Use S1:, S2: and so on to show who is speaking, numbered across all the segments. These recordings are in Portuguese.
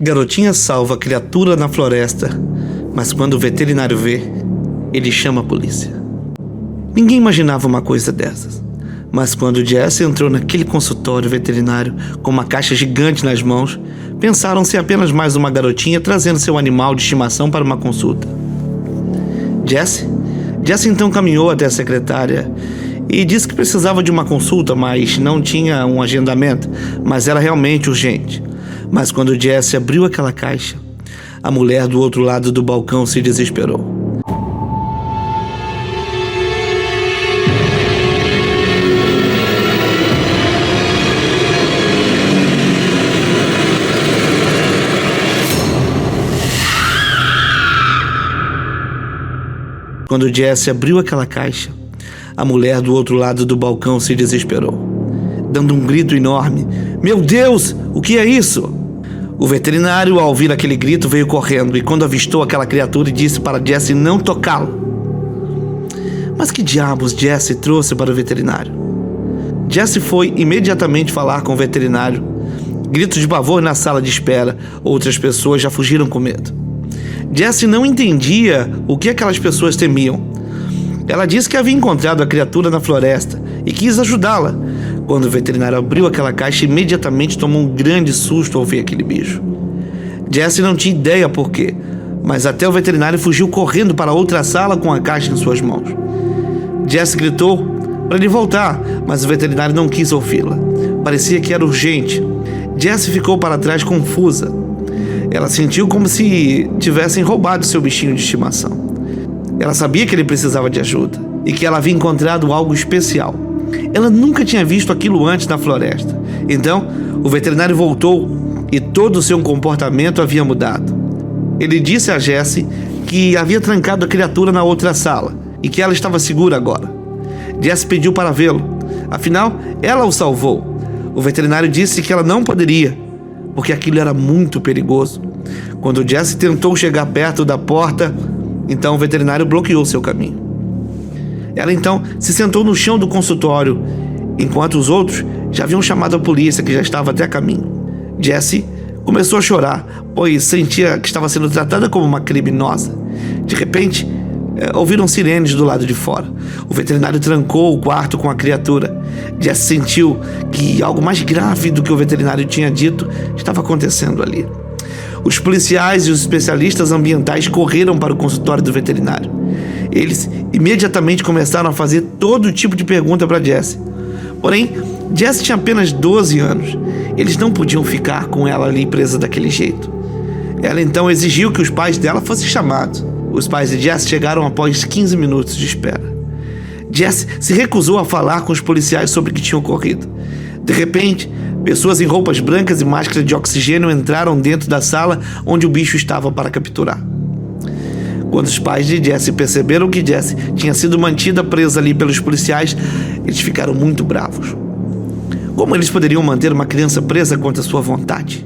S1: Garotinha salva a criatura na floresta, mas quando o veterinário vê, ele chama a polícia. Ninguém imaginava uma coisa dessas, mas quando Jesse entrou naquele consultório veterinário com uma caixa gigante nas mãos, pensaram ser apenas mais uma garotinha trazendo seu animal de estimação para uma consulta. Jesse então caminhou até a secretária e disse que precisava de uma consulta, mas não tinha um agendamento, mas era realmente urgente. Mas quando Jesse abriu aquela caixa, a mulher do outro lado do balcão se desesperou. Quando Jesse abriu aquela caixa, a mulher do outro lado do balcão se desesperou, dando um grito enorme. Meu Deus, o que é isso? O veterinário, ao ouvir aquele grito, veio correndo e quando avistou aquela criatura, disse para Jesse não tocá-lo. Mas que diabos Jesse trouxe para o veterinário? Jesse foi imediatamente falar com o veterinário. Gritos de pavor na sala de espera. Outras pessoas já fugiram com medo. Jesse não entendia o que aquelas pessoas temiam. Ela disse que havia encontrado a criatura na floresta e quis ajudá-la. Quando o veterinário abriu aquela caixa, imediatamente tomou um grande susto ao ver aquele bicho. Jesse não tinha ideia por quê, mas até o veterinário fugiu correndo para outra sala com a caixa em suas mãos. Jesse gritou para ele voltar, mas o veterinário não quis ouvi-la. Parecia que era urgente. Jesse ficou para trás confusa. Ela sentiu como se tivessem roubado seu bichinho de estimação. Ela sabia que ele precisava de ajuda e que ela havia encontrado algo especial. Ela nunca tinha visto aquilo antes na floresta. Então, o veterinário voltou e todo o seu comportamento havia mudado. Ele disse a Jesse que havia trancado a criatura na outra sala e que ela estava segura agora. Jesse pediu para vê-lo. Afinal, ela o salvou. O veterinário disse que ela não poderia, porque aquilo era muito perigoso. Quando Jesse tentou chegar perto da porta, então o veterinário bloqueou seu caminho. Ela então se sentou no chão do consultório, enquanto os outros já haviam chamado a polícia, que já estava até a caminho. Jesse começou a chorar, pois sentia que estava sendo tratada como uma criminosa. De repente, ouviram sirenes do lado de fora. O veterinário trancou o quarto com a criatura. Jesse sentiu que algo mais grave do que o veterinário tinha dito estava acontecendo ali. Os policiais e os especialistas ambientais correram para o consultório do veterinário. Eles imediatamente começaram a fazer todo tipo de pergunta para Jesse. Porém, Jesse tinha apenas 12 anos. Eles não podiam ficar com ela ali presa daquele jeito. Ela então exigiu que os pais dela fossem chamados. Os pais de Jesse chegaram após 15 minutos de espera. Jesse se recusou a falar com os policiais sobre o que tinha ocorrido. De repente, pessoas em roupas brancas e máscara de oxigênio entraram dentro da sala onde o bicho estava para capturar. Quando os pais de Jesse perceberam que Jesse tinha sido mantida presa ali pelos policiais, eles ficaram muito bravos. Como eles poderiam manter uma criança presa contra sua vontade?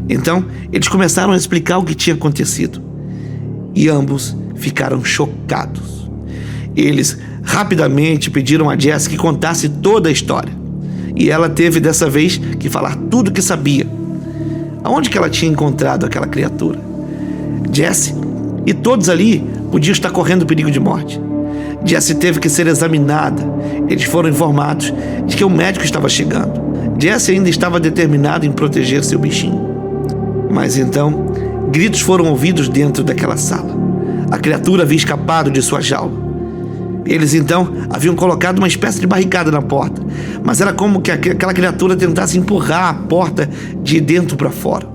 S1: Então, eles começaram a explicar o que tinha acontecido. E ambos ficaram chocados. Eles rapidamente pediram a Jesse que contasse toda a história. E ela teve dessa vez que falar tudo o que sabia. Aonde que ela tinha encontrado aquela criatura? Jesse e todos ali podiam estar correndo perigo de morte. Jesse teve que ser examinada. Eles foram informados de que o médico estava chegando. Jesse ainda estava determinado em proteger seu bichinho. Mas então, gritos foram ouvidos dentro daquela sala. A criatura havia escapado de sua jaula. Eles então haviam colocado uma espécie de barricada na porta, mas era como que aquela criatura tentasse empurrar a porta de dentro para fora.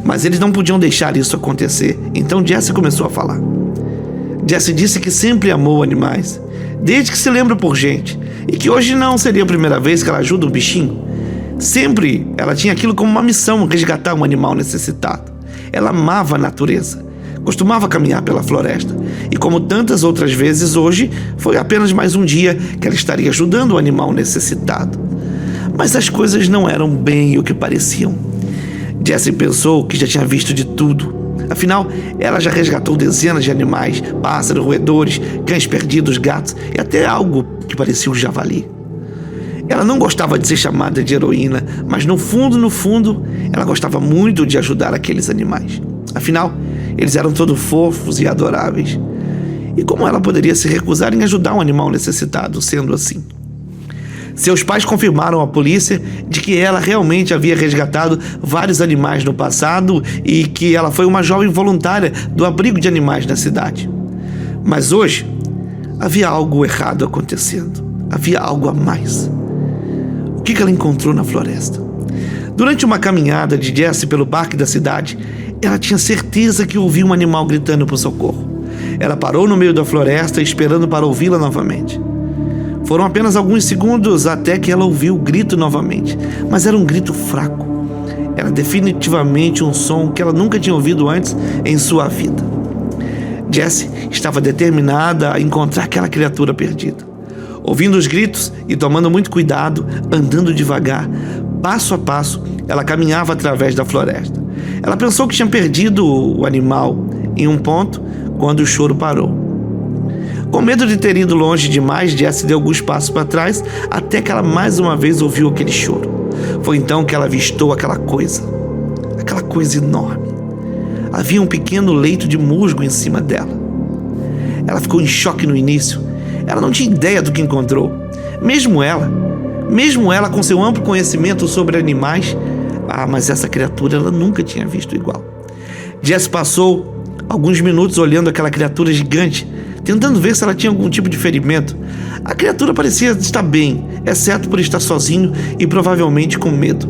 S1: Mas eles não podiam deixar isso acontecer, então Jesse começou a falar. Jesse disse que sempre amou animais, desde que se lembra por gente, e que hoje não seria a primeira vez que ela ajuda um bichinho. Sempre ela tinha aquilo como uma missão, resgatar um animal necessitado. Ela amava a natureza. Costumava caminhar pela floresta e, como tantas outras vezes, hoje foi apenas mais um dia que ela estaria ajudando o animal necessitado. Mas as coisas não eram bem o que pareciam. Jesse pensou que já tinha visto de tudo. Afinal, ela já resgatou dezenas de animais, pássaros, roedores, cães perdidos, gatos e até algo que parecia um javali. Ela não gostava de ser chamada de heroína, mas no fundo, ela gostava muito de ajudar aqueles animais. Afinal, eles eram todos fofos e adoráveis. E como ela poderia se recusar em ajudar um animal necessitado, sendo assim? Seus pais confirmaram à polícia de que ela realmente havia resgatado vários animais no passado e que ela foi uma jovem voluntária do abrigo de animais na cidade. Mas hoje, havia algo errado acontecendo. Havia algo a mais. O que ela encontrou na floresta? Durante uma caminhada de Jessie pelo parque da cidade, ela tinha certeza que ouviu um animal gritando por socorro. Ela parou no meio da floresta esperando para ouvi-la novamente. Foram apenas alguns segundos até que ela ouviu o grito novamente, mas era um grito fraco. Era definitivamente um som que ela nunca tinha ouvido antes em sua vida. Jessie estava determinada a encontrar aquela criatura perdida. Ouvindo os gritos e tomando muito cuidado, andando devagar, passo a passo, ela caminhava através da floresta. Ela pensou que tinha perdido o animal em um ponto quando o choro parou. Com medo de ter ido longe demais, Jessie deu alguns passos para trás até que ela mais uma vez ouviu aquele choro. Foi então que ela avistou aquela coisa enorme. Havia um pequeno leito de musgo em cima dela. Ela ficou em choque no início. Ela não tinha ideia do que encontrou. Mesmo ela com seu amplo conhecimento sobre animais, mas essa criatura ela nunca tinha visto igual. Jessie passou alguns minutos olhando aquela criatura gigante, tentando ver se ela tinha algum tipo de ferimento. A criatura parecia estar bem, exceto por estar sozinho e provavelmente com medo.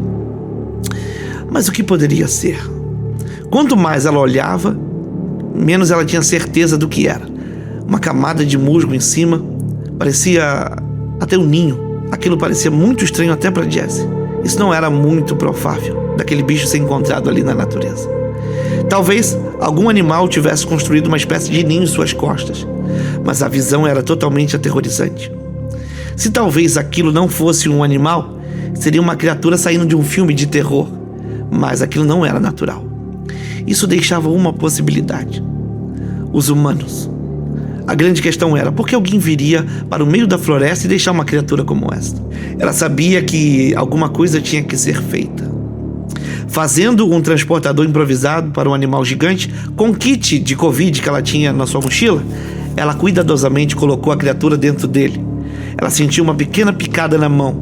S1: Mas o que poderia ser? Quanto mais ela olhava, menos ela tinha certeza do que era. Uma camada de musgo em cima, parecia até um ninho. Aquilo parecia muito estranho até para Jessie. Isso não era muito provável, daquele bicho ser encontrado ali na natureza. Talvez algum animal tivesse construído uma espécie de ninho em suas costas, mas a visão era totalmente aterrorizante. Se talvez aquilo não fosse um animal, seria uma criatura saindo de um filme de terror, mas aquilo não era natural. Isso deixava uma possibilidade: os humanos. A grande questão era, por que alguém viria para o meio da floresta e deixar uma criatura como esta? Ela sabia que alguma coisa tinha que ser feita. Fazendo um transportador improvisado para um animal gigante, com o kit de Covid que ela tinha na sua mochila, ela cuidadosamente colocou a criatura dentro dele. Ela sentiu uma pequena picada na mão.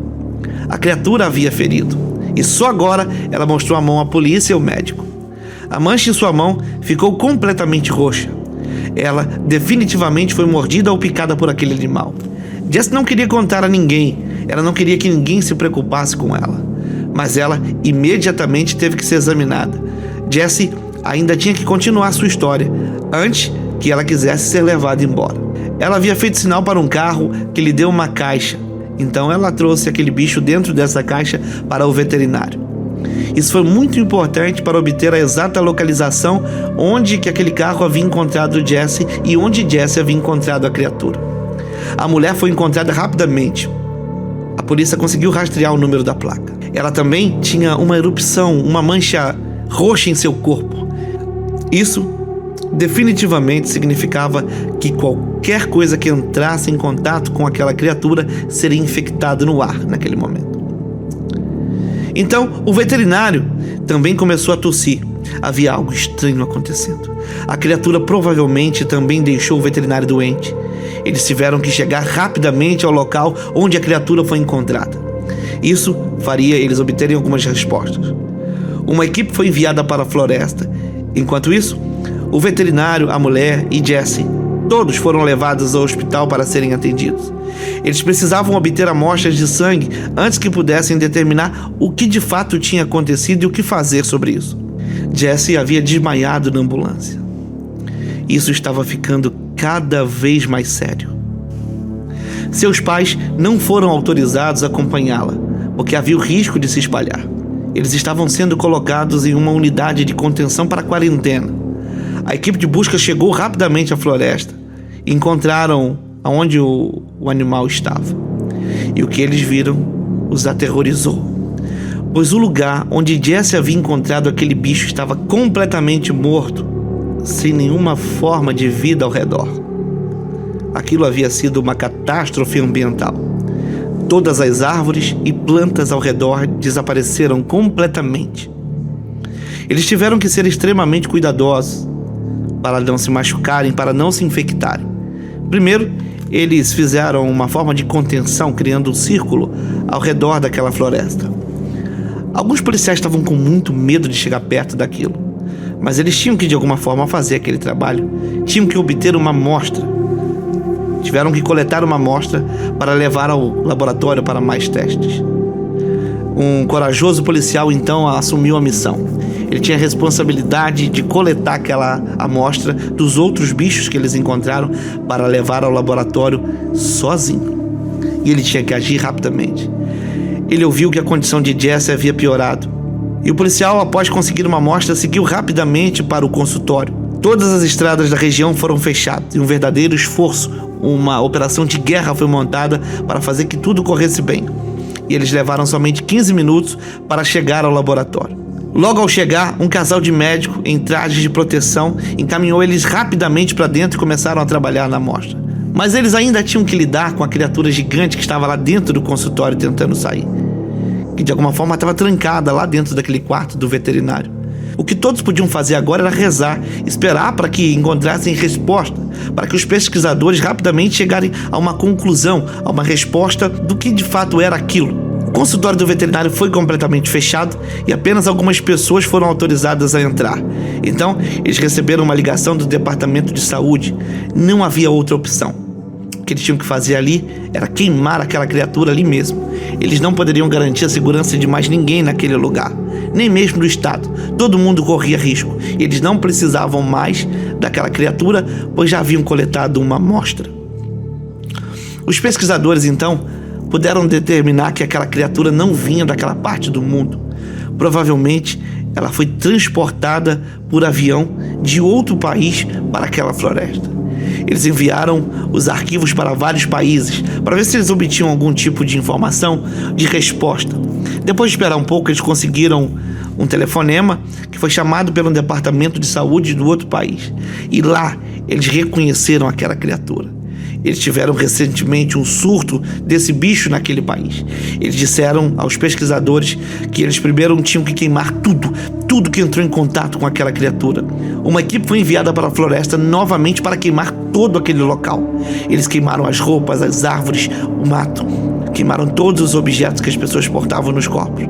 S1: A criatura havia ferido, e só agora ela mostrou a mão à polícia e ao médico. A mancha em sua mão ficou completamente roxa. Ela definitivamente foi mordida ou picada por aquele animal. Jessie não queria contar a ninguém. Ela não queria que ninguém se preocupasse com ela. Mas ela imediatamente teve que ser examinada. Jessie ainda tinha que continuar sua história antes que ela quisesse ser levada embora. Ela havia feito sinal para um carro que lhe deu uma caixa. Então ela trouxe aquele bicho dentro dessa caixa para o veterinário. Isso foi muito importante para obter a exata localização onde que aquele carro havia encontrado Jessie e onde Jessie havia encontrado a criatura. A mulher foi encontrada rapidamente. A polícia conseguiu rastrear o número da placa. Ela também tinha uma erupção, uma mancha roxa em seu corpo. Isso definitivamente significava que qualquer coisa que entrasse em contato com aquela criatura seria infectada no ar naquele momento. Então, o veterinário também começou a tossir. Havia algo estranho acontecendo. A criatura provavelmente também deixou o veterinário doente. Eles tiveram que chegar rapidamente ao local onde a criatura foi encontrada. Isso faria eles obterem algumas respostas. Uma equipe foi enviada para a floresta. Enquanto isso, o veterinário, a mulher e Jessie, todos foram levados ao hospital para serem atendidos. Eles precisavam obter amostras de sangue antes que pudessem determinar o que de fato tinha acontecido e o que fazer sobre isso. Jessie havia desmaiado na ambulância. Isso estava ficando cada vez mais sério. Seus pais não foram autorizados a acompanhá-la, porque havia o risco de se espalhar. Eles estavam sendo colocados em uma unidade de contenção para quarentena. A equipe de busca chegou rapidamente à floresta e encontraram onde o animal estava. E o que eles viram os aterrorizou, pois o lugar onde Jessie havia encontrado aquele bicho estava completamente morto, sem nenhuma forma de vida ao redor. Aquilo havia sido uma catástrofe ambiental. Todas as árvores e plantas ao redor desapareceram completamente. Eles tiveram que ser extremamente cuidadosos para não se machucarem, para não se infectarem. Primeiro, eles fizeram uma forma de contenção, criando um círculo ao redor daquela floresta. Alguns policiais estavam com muito medo de chegar perto daquilo, mas eles tinham que de alguma forma fazer aquele trabalho. Tinham que obter uma amostra. Tiveram que coletar uma amostra para levar ao laboratório para mais testes. Um corajoso policial então assumiu a missão. Ele tinha a responsabilidade de coletar aquela amostra dos outros bichos que eles encontraram para levar ao laboratório sozinho. E ele tinha que agir rapidamente. Ele ouviu que a condição de Jesse havia piorado. E o policial, após conseguir uma amostra, seguiu rapidamente para o consultório. Todas as estradas da região foram fechadas e um verdadeiro esforço, uma operação de guerra foi montada para fazer que tudo corresse bem. E eles levaram somente 15 minutos para chegar ao laboratório. Logo ao chegar, um casal de médicos em trajes de proteção encaminhou eles rapidamente para dentro e começaram a trabalhar na amostra. Mas eles ainda tinham que lidar com a criatura gigante que estava lá dentro do consultório tentando sair, que de alguma forma estava trancada lá dentro daquele quarto do veterinário. O que todos podiam fazer agora era rezar, esperar para que encontrassem resposta, para que os pesquisadores rapidamente chegarem a uma conclusão, a uma resposta do que de fato era aquilo. O consultório do veterinário foi completamente fechado e apenas algumas pessoas foram autorizadas a entrar. Então, eles receberam uma ligação do departamento de saúde. Não havia outra opção. O que eles tinham que fazer ali era queimar aquela criatura ali mesmo. Eles não poderiam garantir a segurança de mais ninguém naquele lugar, nem mesmo do Estado. Todo mundo corria risco. Eles não precisavam mais daquela criatura, pois já haviam coletado uma amostra. Os pesquisadores, então, puderam determinar que aquela criatura não vinha daquela parte do mundo. Provavelmente, ela foi transportada por avião de outro país para aquela floresta. Eles enviaram os arquivos para vários países para ver se eles obtinham algum tipo de informação, de resposta. Depois de esperar um pouco, eles conseguiram um telefonema que foi chamado pelo departamento de saúde do outro país. E lá, eles reconheceram aquela criatura. Eles tiveram recentemente um surto desse bicho naquele país. Eles disseram aos pesquisadores que eles primeiro tinham que queimar tudo que entrou em contato com aquela criatura. Uma equipe foi enviada para a floresta novamente para queimar todo aquele local. Eles queimaram as roupas, as árvores, o mato. Queimaram todos os objetos que as pessoas portavam nos corpos.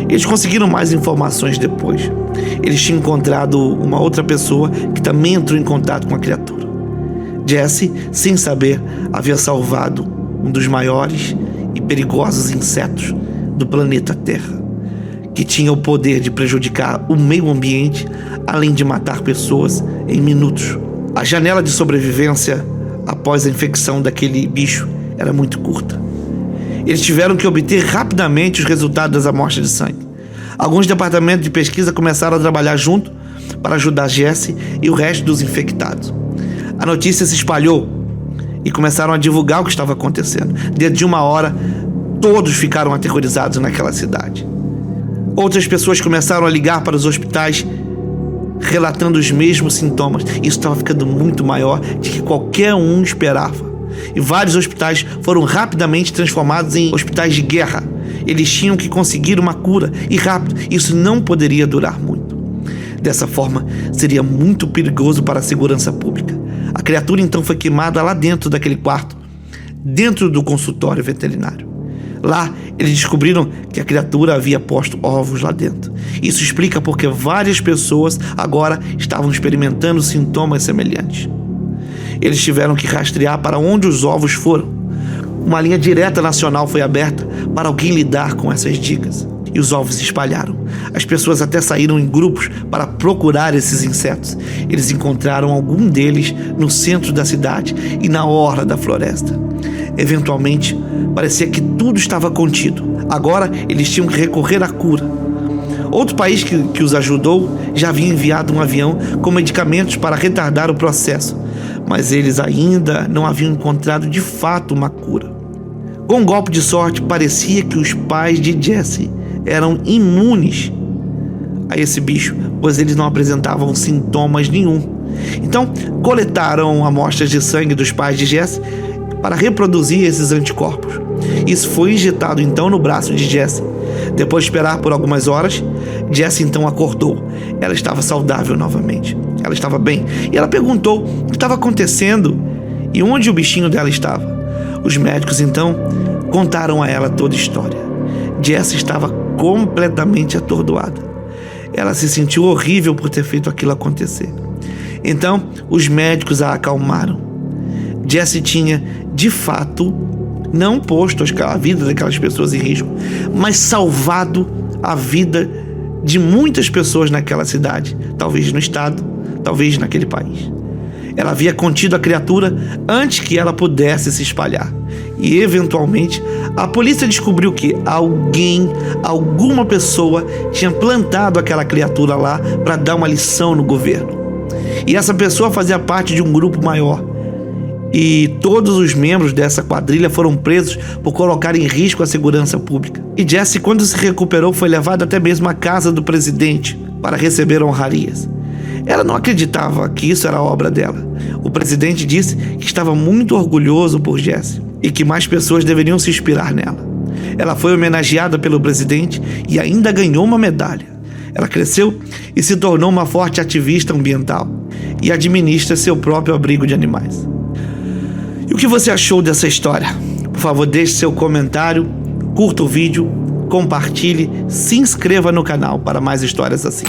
S1: Eles conseguiram mais informações depois. Eles tinham encontrado uma outra pessoa que também entrou em contato com a criatura. Jesse, sem saber, havia salvado um dos maiores e perigosos insetos do planeta Terra, que tinha o poder de prejudicar o meio ambiente, além de matar pessoas em minutos. A janela de sobrevivência após a infecção daquele bicho era muito curta. Eles tiveram que obter rapidamente os resultados das amostras de sangue. Alguns departamentos de pesquisa começaram a trabalhar junto para ajudar Jesse e o resto dos infectados. A notícia se espalhou e começaram a divulgar o que estava acontecendo. Dentro de uma hora, todos ficaram aterrorizados naquela cidade. Outras pessoas começaram a ligar para os hospitais, relatando os mesmos sintomas. Isso estava ficando muito maior do que qualquer um esperava. E vários hospitais foram rapidamente transformados em hospitais de guerra. Eles tinham que conseguir uma cura, e rápido. Isso não poderia durar muito. Dessa forma, seria muito perigoso para a segurança pública. A criatura então foi queimada lá dentro daquele quarto, dentro do consultório veterinário. Lá, eles descobriram que a criatura havia posto ovos lá dentro. Isso explica porque várias pessoas agora estavam experimentando sintomas semelhantes. Eles tiveram que rastrear para onde os ovos foram. Uma linha direta nacional foi aberta para alguém lidar com essas dicas. E os ovos se espalharam. As pessoas até saíram em grupos para procurar esses insetos. Eles encontraram algum deles no centro da cidade e na orla da floresta. Eventualmente, parecia que tudo estava contido. Agora, eles tinham que recorrer à cura. Outro país que os ajudou já havia enviado um avião com medicamentos para retardar o processo, mas eles ainda não haviam encontrado de fato uma cura. Com um golpe de sorte, parecia que os pais de Jesse eram imunes a esse bicho, pois eles não apresentavam sintomas nenhum. Então, coletaram amostras de sangue dos pais de Jesse para reproduzir esses anticorpos. Isso foi injetado então no braço de Jessie. Depois de esperar por algumas horas, Jessie então acordou. Ela estava saudável novamente. Ela estava bem. E ela perguntou o que estava acontecendo e onde o bichinho dela estava. Os médicos então contaram a ela toda a história. Jessie estava completamente atordoada. Ela se sentiu horrível por ter feito aquilo acontecer. Então, os médicos a acalmaram. Jessie tinha, de fato, não posto a vida daquelas pessoas em risco, mas salvado a vida de muitas pessoas naquela cidade, talvez no estado, talvez naquele país. Ela havia contido a criatura antes que ela pudesse se espalhar. E, eventualmente, a polícia descobriu que alguma pessoa tinha plantado aquela criatura lá para dar uma lição no governo. E essa pessoa fazia parte de um grupo maior. E todos os membros dessa quadrilha foram presos por colocar em risco a segurança pública. E Jessie, quando se recuperou, foi levada até mesmo à casa do presidente para receber honrarias. Ela não acreditava que isso era obra dela. O presidente disse que estava muito orgulhoso por Jessie e que mais pessoas deveriam se inspirar nela. Ela foi homenageada pelo presidente e ainda ganhou uma medalha. Ela cresceu e se tornou uma forte ativista ambiental e administra seu próprio abrigo de animais. E o que você achou dessa história? Por favor, deixe seu comentário, curta o vídeo, compartilhe, se inscreva no canal para mais histórias assim.